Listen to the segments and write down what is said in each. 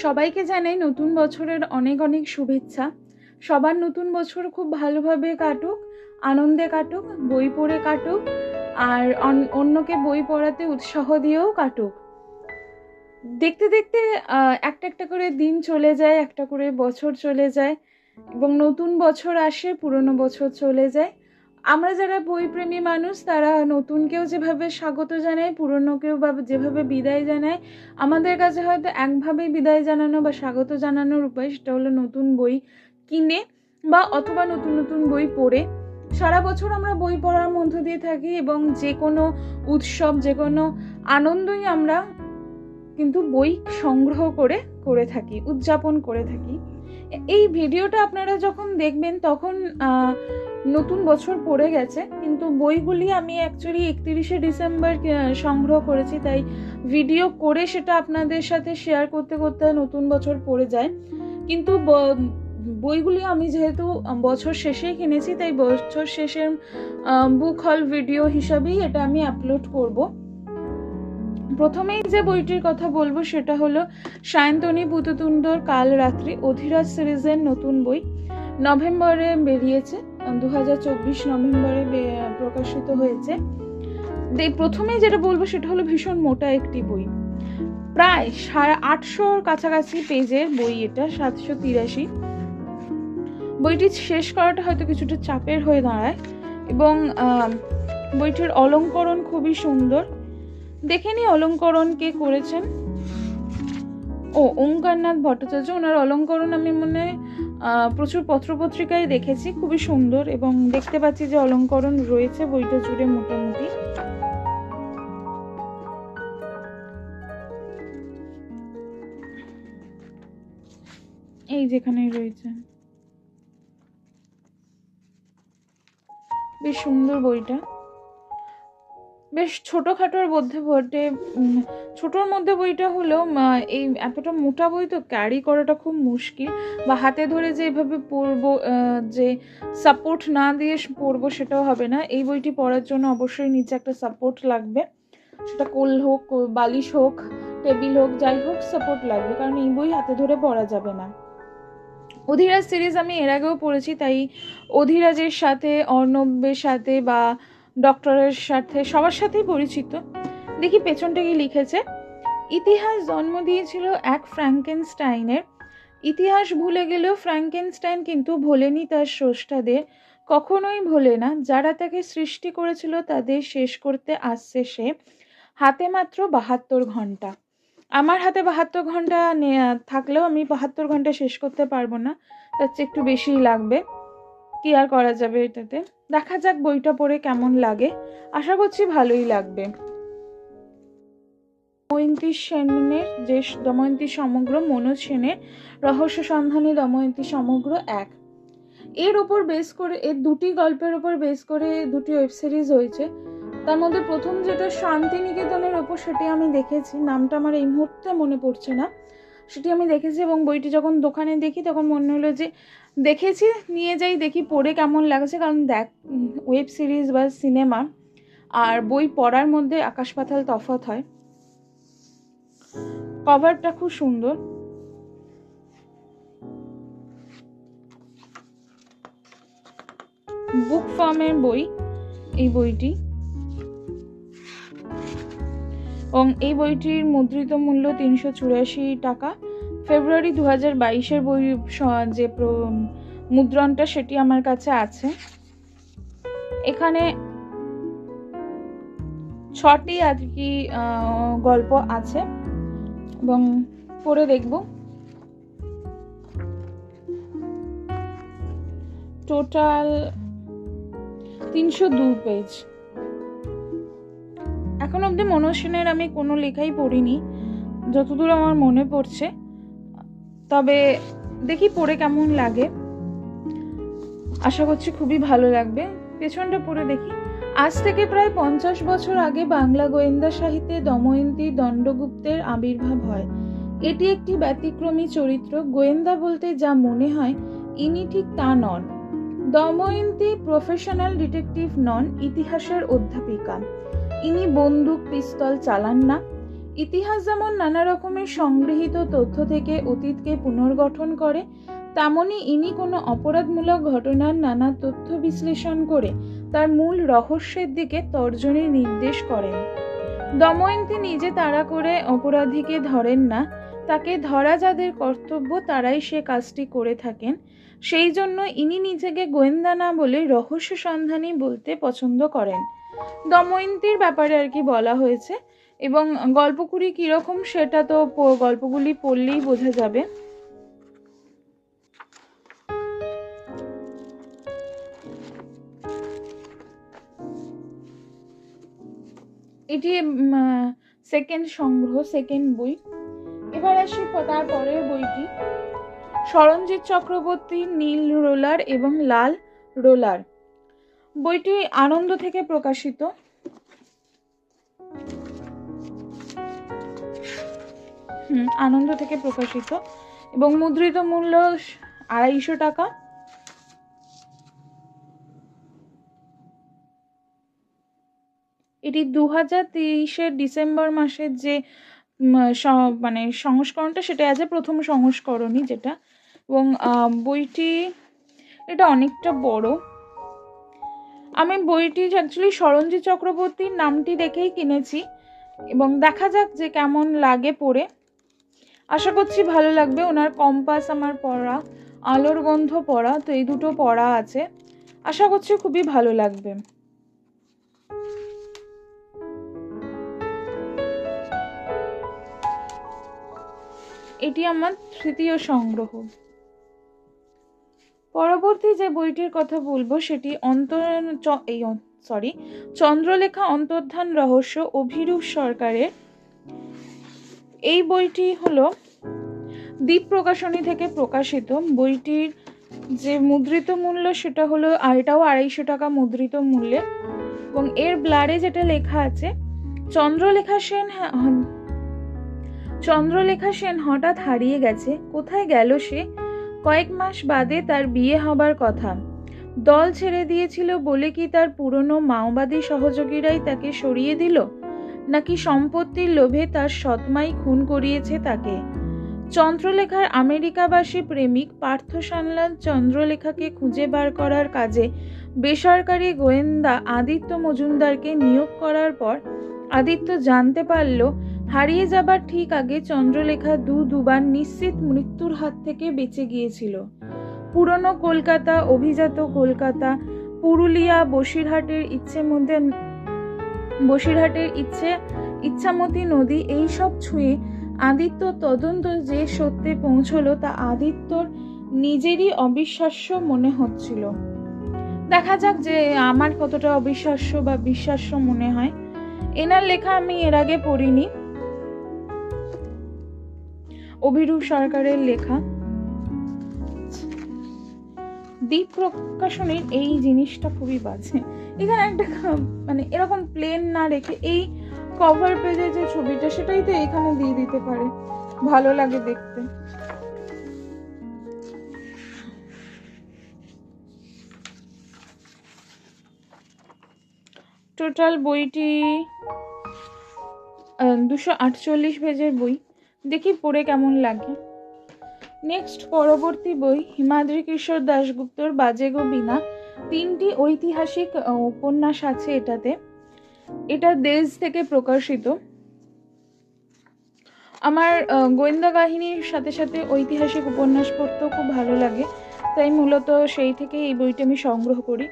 সবাইকে জানাই নতুন বছরের অনেক অনেক শুভেচ্ছা। সবার নতুন বছর খুব ভালোভাবে কাটুক, আনন্দে কাটুক, বই পড়ে কাটুক, আর অন্যকে বই পড়াতে উৎসাহ দিয়েও কাটুক। দেখতে দেখতে একটা একটা করে দিন চলে যায়, একটা করে বছর চলে যায়, এবং নতুন বছর আসে, পুরনো বছর চলে যায়। আমরা যারা বইপ্রেমী মানুষ তারা নতুনকেও যেভাবে স্বাগত জানাই, পুরনোকেও বা যেভাবে বিদায় জানায়, আমাদের কাছে হয়তো একভাবেই বিদায় জানানো বা স্বাগত জানানোর উপায় সেটা হলো নতুন বই কিনে বা অথবা নতুন নতুন বই পড়ে। সারা বছর আমরা বই পড়ার মধ্য দিয়ে থাকি এবং যে কোনো উৎসব, যে কোনো আনন্দই আমরা কিন্তু বই সংগ্রহ করে থাকি, উদযাপন করে থাকি। এই ভিডিওটা আপনারা যখন দেখবেন তখন নতুন বছর পড়ে গেছে, কিন্তু বইগুলি আমি অ্যাকচুয়ালি 31শে ডিসেম্বর সংগ্রহ করেছি, তাই ভিডিও করে সেটা আপনাদের সাথে শেয়ার করতে করতে নতুন বছর পড়ে যায়। কিন্তু বইগুলি আমি যেহেতু বছর শেষেই কিনেছি, তাই বছর শেষের বুক হল ভিডিও হিসাবেই এটা আমি আপলোড করব। প্রথমেই যে বইটির কথা বলবো সেটা হলো সায়ন্তনী পুততুণ্ডর কাল রাত্রি, অধিরাজ সিরিজের নতুন বই। নভেম্বরে বেরিয়েছে, 2024 নভেম্বরে প্রকাশিত হয়েছে। প্রথমেই যেটা বলবো সেটা হলো ভীষণ মোটা একটি বই, প্রায় 850 কাছাকাছি পেজের বই এটা, 783। বইটি শেষ করাটা হয়তো কিছুটা চাপের হয়ে দাঁড়ায়, এবং বইটির অলঙ্করণ খুবই সুন্দর। দেখে নি অলঙ্করণ কে করেছেন। ওঙ্কারনাথ ভট্টাচার্য। ওনার অলঙ্করণ আমি প্রচুর পত্রপত্রিকায় দেখেছি, খুবই সুন্দর, এবং দেখতে পাচ্ছি যে অলঙ্করণ রয়েছে বইটা জুড়ে মোটামুটি। এই যেখানে রয়েছে, বেশ সুন্দর বইটা, বেশ ছোটখাটোর মধ্যে বটে। ছোটোর মধ্যে বইটা হলেও এই এতটা মোটা বই তো ক্যারি করাটা খুব মুশকিল, বা হাতে ধরে যে এভাবে পড়বো, যে সাপোর্ট না দিয়ে পড়বো সেটাও হবে না। এই বইটি পড়ার জন্য অবশ্যই নিচে একটা সাপোর্ট লাগবে, সেটা কোল হোক, বালিশ হোক, টেবিল হোক, যাই হোক সাপোর্ট লাগবে, কারণ এই বই হাতে ধরে পড়া যাবে না। অধিরাজ সিরিজ আমি এর আগেও পড়েছি, তাই অধিরাজের সাথে, অর্ণবের সাথে বা ডক্টরের সাথে, সবার সাথেই পরিচিত। দেখি পেছনটা কি লিখেছে। ইতিহাস জন্ম দিয়েছিল এক ফ্র্যাঙ্কেনস্টাইনের। ইতিহাস ভুলে গেলেও ফ্র্যাঙ্কেনস্টাইন কিন্তু ভোলেনি তার স্রষ্টাদের, কখনোই ভোলে না। যারা তাকে সৃষ্টি করেছিল তাদের শেষ করতে আসছে সে। হাতে মাত্র 72 ঘন্টা। আমার হাতে 72 ঘন্টা থাকলেও আমি 72 ঘন্টা শেষ করতে পারবো না, তার চেয়ে একটু বেশিই লাগবে। কি আর করা যাবে এটাতে। দেখা যাক বইটা পড়ে কেমন লাগে, আশা করছি ভালোই লাগবে। দময়ন্তী সেনের, যে দময়ন্তী সমগ্র, মনোজ সেনের রহস্য সন্ধানী দময়ন্তী সমগ্র 1, এর ওপর বেস করে, এর দুটি গল্পের ওপর বেস করে দুটি ওয়েব সিরিজ হয়েছে। তার মধ্যে প্রথম যেটা শান্তিনিকেতনের ওপর, সেটি আমি দেখেছি, নামটা আমার এই মুহূর্তে মনে পড়ছে না, সেটি আমি দেখেছি, এবং বইটি যখন দোকানে দেখি তখন মনে হলো যে দেখেছি, নিয়ে যাই, দেখি পড়ে কেমন লাগছে। কারণ ওয়েব সিরিজ বা সিনেমা আর বই পড়ার মধ্যে আকাশ পাতাল তফাৎ হয়। কভারটা খুব সুন্দর। বুক ফার্মের বই এই বইটি, এবং এই বইটির মুদ্রিত মূল্য 384 টাকা। ফেব্রুয়ারি 2022-এর বই, যে মুদ্রণটা সেটি আমার কাছে আছে। এখানে 6টি আর কি গল্প আছে, এবং পড়ে দেখব। Total 302 page. এখন অবধি মনোজ সেনের আমি কোনো লেখাই পড়িনি, যতদূর আমার মনে পড়ছে, তবে দেখি পড়ে কেমন লাগে, আশা করছি খুবই ভালো লাগবে। পেছনটা পড়ে দেখি। আজ থেকে প্রায় 50 বছর আগে বাংলা গোয়েন্দা সাহিত্যে দময়ন্তী দণ্ডগুপ্তের আবির্ভাব হয়। এটি একটি ব্যতিক্রমী চরিত্র। গোয়েন্দা বলতে যা মনে হয় ইনি ঠিক তা নন। দময়ন্তী প্রফেশনাল ডিটেকটিভ নন, ইতিহাসের অধ্যাপিকা। ইনি বন্দুক পিস্তল চালান না। ইতিহাস যেমন নানা রকমের সংগৃহীত তথ্য থেকে অতীতকে পুনর্গঠন করে, তেমনি ইনি কোনো অপরাধমূলক ঘটনার নানা তথ্য বিশ্লেষণ করে তার মূল রহস্যের দিকে তর্জনী নির্দেশ করেন। দময়ন্তী নিজে তাড়া করে অপরাধীকে ধরেন না, তাকে ধরা যাদের কর্তব্য তারাই সে কাজটি করে থাকেন। সেই জন্য ইনি নিজেকে গোয়েন্দা না বলে রহস্য সন্ধানী বলতে পছন্দ করেন। দময়ন্তীর ব্যাপারে আর কি বলা হয়েছে, এবং গল্পগুলি কীরকম সেটা তো গল্পগুলি পড়লেই বোঝা যাবে। এটি সেকেন্ড সংগ্রহ, সেকেন্ড বই। এবার আসি তার পরের বইটি, সরঞ্জিৎ চক্রবর্তীর নীল রোলার এবং লাল রোলার। বইটি আনন্দ থেকে প্রকাশিত। আনন্দ থেকে প্রকাশিত এবং মুদ্রিত মূল্য 250 টাকা। এটি 2023 ডিসেম্বর মাসের যে মানে সংস্করণটা, সেটা আছে প্রথম সংস্করণই যেটা। এবং বইটি এটা অনেকটা বড়। আমি বইটি অ্যাকচুয়ালি সরঞ্জিৎ চক্রবর্তীর নামটি দেখেই কিনেছি, এবং দেখা যাক যে কেমন লাগে পড়ে। আশা করছি ভালো লাগবে। ওনার কম্পাস আমার পড়া, আলোর গন্ধ পড়া, তো এই দুটো পড়া আছে। আশা করছি খুবই ভালো লাগবে। এটি আমার তৃতীয় সংগ্রহ। পরবর্তী যে বইটির কথা বলবো সেটি চন্দ্রলেখা অন্তর্ধান রহস্য, অভিরূপ সরকারের। এই বইটি হলো দ্বীপ প্রকাশনী থেকে প্রকাশিত। বইটির যে মুদ্রিত মূল্য সেটা হলো, এটাও 250 টাকা মুদ্রিত মূল্যে। এবং এর ব্লারে যেটা লেখা আছে, চন্দ্রলেখা সেন হঠাৎ হারিয়ে গেছে। কোথায় গেল সে? কয়েক মাস বাদে তার বিয়ে হবার কথা। দল ছেড়ে দিয়েছিল বলে কি তার পুরনো মাওবাদী সহযোগীরাই তাকে সরিয়ে দিল, নাকি সম্পত্তির লোভে তার সৎমাই খুন করিয়েছে তাকে? চন্দ্রলেখার আমেরিকাবাসী প্রেমিক পার্থ সান্যাল চন্দ্রলেখাকে খুঁজে বার করার কাজে বেসরকারি গোয়েন্দা আদিত্য মজুমদারকে নিয়োগ করার পর আদিত্য জানতে পারল হারিয়ে যাবার ঠিক আগে চন্দ্রলেখা দুবার নিশ্চিত মৃত্যুর হাত থেকে বেঁচে গিয়েছিল। পুরনো কলকাতা, অভিজাত কলকাতা, পুরুলিয়া, বসিরহাটের ইচ্ছামতি নদী, এইসব ছুঁয়ে আদিত্য তদন্ত যে সত্যে পৌঁছলো তা আদিত্যর নিজেরই অবিশ্বাস্য মনে হচ্ছিল। দেখা যাক যে আমার কতটা অবিশ্বাস্য বা বিশ্বাস্য মনে হয়। এনার লেখা আমি এর আগে পড়িনি, অভিরূপ সরকারের লেখা। দ্বীপ প্রকাশনীর এই জিনিসটা খুবই বাজে। এখানে একটা মানে এরকম প্লেন না রেখে এই কভার পেজে যে ছবিটা সেটাই তো এখানে দিয়ে দিতে পারে, ভালো লাগে দেখতে। টোটাল বইটি 248 পেজের বই। দেখি পড়ে কেমন লাগে। নেক্সট পরবর্তী বই হিমাদ্রি কিশোর দাশগুপ্তর বাজে গো বীণা। 3টি ঐতিহাসিক উপন্যাস আছে এটাতে। এটা দেশ থেকে প্রকাশিত। আমার গোয়েন্দা কাহিনীর সাথে সাথে ঐতিহাসিক উপন্যাস পড়তেও খুব ভালো লাগে, তাই মূলত সেই থেকে এই বইটি আমি সংগ্রহ করি।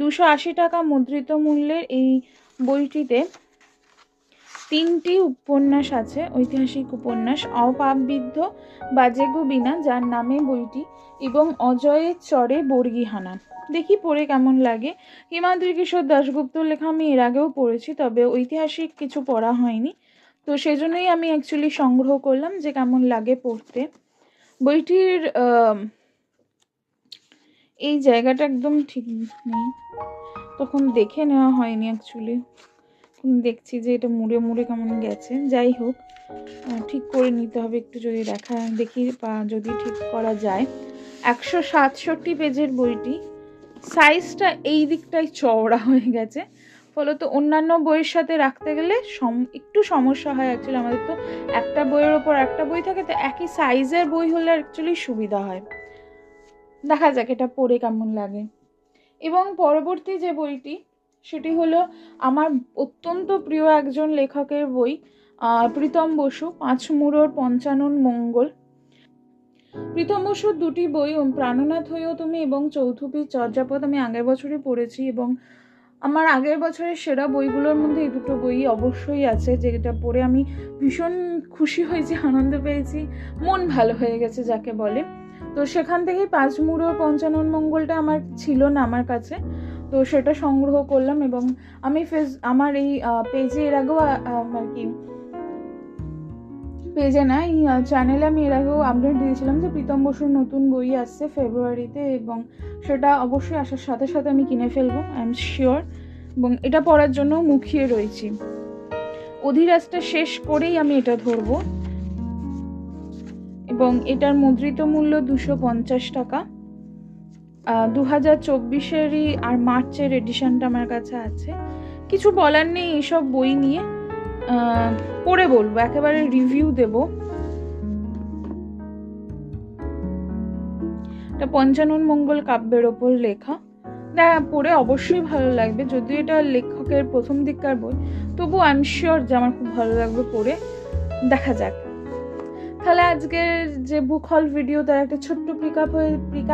280 টাকা মুদ্রিত মূল্যের এই বইটিতে 3টি উপন্যাস আছে, ঐতিহাসিক উপন্যাস। অপাপবিদ্ধ, বাজে গো বীণা যার নামে বইটি, এবং অজয়ের চরে বর্গিহানা। দেখি পড়ে কেমন লাগে। হিমাদ্রি কিশোর দাশগুপ্তর লেখা আমি এর আগেও পড়েছি, তবে ঐতিহাসিক কিছু পড়া হয়নি, তো সেজন্যই আমি অ্যাকচুয়ালি সংগ্রহ করলাম যে কেমন লাগে পড়তে। বইটির এই জায়গাটা একদম ঠিক নেই, তখন দেখে নেওয়া হয়নি অ্যাকচুয়ালি। দেখছি যে এটা মুড়ে মুড়ে কেমন গেছে। যাই হোক, ঠিক করে নিতে হবে একটু, যদি দেখি বা যদি ঠিক করা যায়। 167 পেজের বইটি, সাইজটা এই দিকটাই চওড়া হয়ে গেছে, ফলত অন্যান্য বইয়ের সাথে রাখতে গেলে একটু সমস্যা হয়। অ্যাকচুয়ালি আমাদের তো একটা বইয়ের ওপর একটা বই থাকে, তো একই সাইজের বই হলে অ্যাকচুয়ালি সুবিধা হয়। দেখা যাক এটা পড়ে কেমন লাগে। এবং পরবর্তী যে বইটি, সেটি হলো আমার অত্যন্ত প্রিয় একজন লেখকের বই, প্রীতম বসু, 5 মুড়োর পঞ্চানন মঙ্গল। প্রীতম বসুর দুটি বই, প্রাণনাথ হয়েও তুমি এবং চৌথুপী চর্যাপদ, আমি আগের বছরই পড়েছি এবং আমার আগের বছরের সেরা বইগুলোর মধ্যে এই দুটো বই অবশ্যই আছে, যেটা পড়ে আমি ভীষণ খুশি হয়েছি, আনন্দ পেয়েছি, মন ভালো হয়ে গেছে যাকে বলে। তো সেখান থেকেই 5 মুড়োর পঞ্চানন মঙ্গলটা আমার ছিল না আমার কাছে, তো সেটা সংগ্রহ করলাম। এবং আমি আমার এই পেজে এর আগেও আর কি পেজে না, এই চ্যানেলে আমি এর আগেও আপডেট দিয়েছিলাম যে প্রীতম বসুর নতুন বই আসছে ফেব্রুয়ারিতে, এবং সেটা অবশ্যই আসার সাথে সাথে আমি কিনে ফেলবো, আই এম শিওর। এবং এটা পড়ার জন্য মুখিয়ে রয়েছি। অধিরাজটা শেষ করেই আমি এটা ধরবো, এবং এটার মুদ্রিত মূল্য 250 টাকা। 2024-এরই আর মার্চের এডিশনটা আমার কাছে আছে। কিছু বলার নেই এইসব বই নিয়ে, পড়ে বলবো, একেবারে রিভিউ দেব। এটা পঞ্চানন মঙ্গল কাব্যের ওপর লেখা, পড়ে অবশ্যই ভালো লাগবে। যদিও এটা লেখকের প্রথম দিককার বই, তবু আই এম শিওর যে আমার খুব ভালো লাগবে পড়ে। দেখা যাক। তাহলে আজকের যে বুক হল ভিডিও, তার একটা ছোট্ট পিক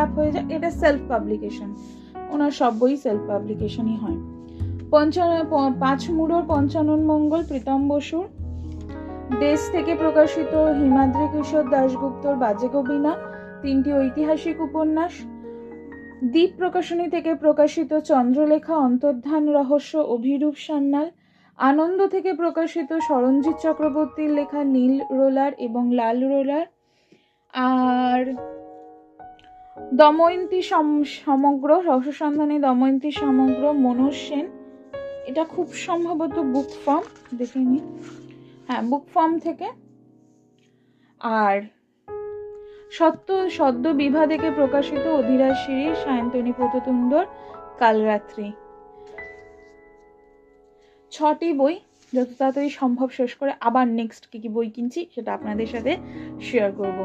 আপ হয়ে যায়। এটা সেলফ পাবলিকেশন, ওনার সব বই সেলফ পাবলিকেশনই হয়। 5 মুড়োর পঞ্চানন মঙ্গল প্রীতম বসুর, দেশ থেকে প্রকাশিত হিমাদ্রি কিশোর দাশগুপ্তর বাজে কবিনা, 3টি ঐতিহাসিক উপন্যাস। দ্বীপ প্রকাশনী থেকে প্রকাশিত চন্দ্রলেখা, অন্তর্ধান রহস্য, অভিরূপ সান্যাল। আনন্দ থেকে প্রকাশিত সরঞ্জিৎ চক্রবর্তীর লেখা নীল রোলার এবং লাল রোলার। আর দময়ন্তী সমগ্র, রহস্যসন্ধানী দময়ন্তী সমগ্র, মনোজ সেন। এটা খুব সম্ভবত বুক ফার্ম, দেখে নি, হ্যাঁ বুক ফার্ম থেকে। আর সদ্য বিভা থেকে প্রকাশিত অধিরাজ সিরিজ, সায়ন্তনী পততুণ্ডর কালরাত্রি। 6টি বই যত তাড়াতাড়ি সম্ভব শেষ করে আবার নেক্সট কি বই কিনছি সেটা আপনাদের সাথে শেয়ার করব।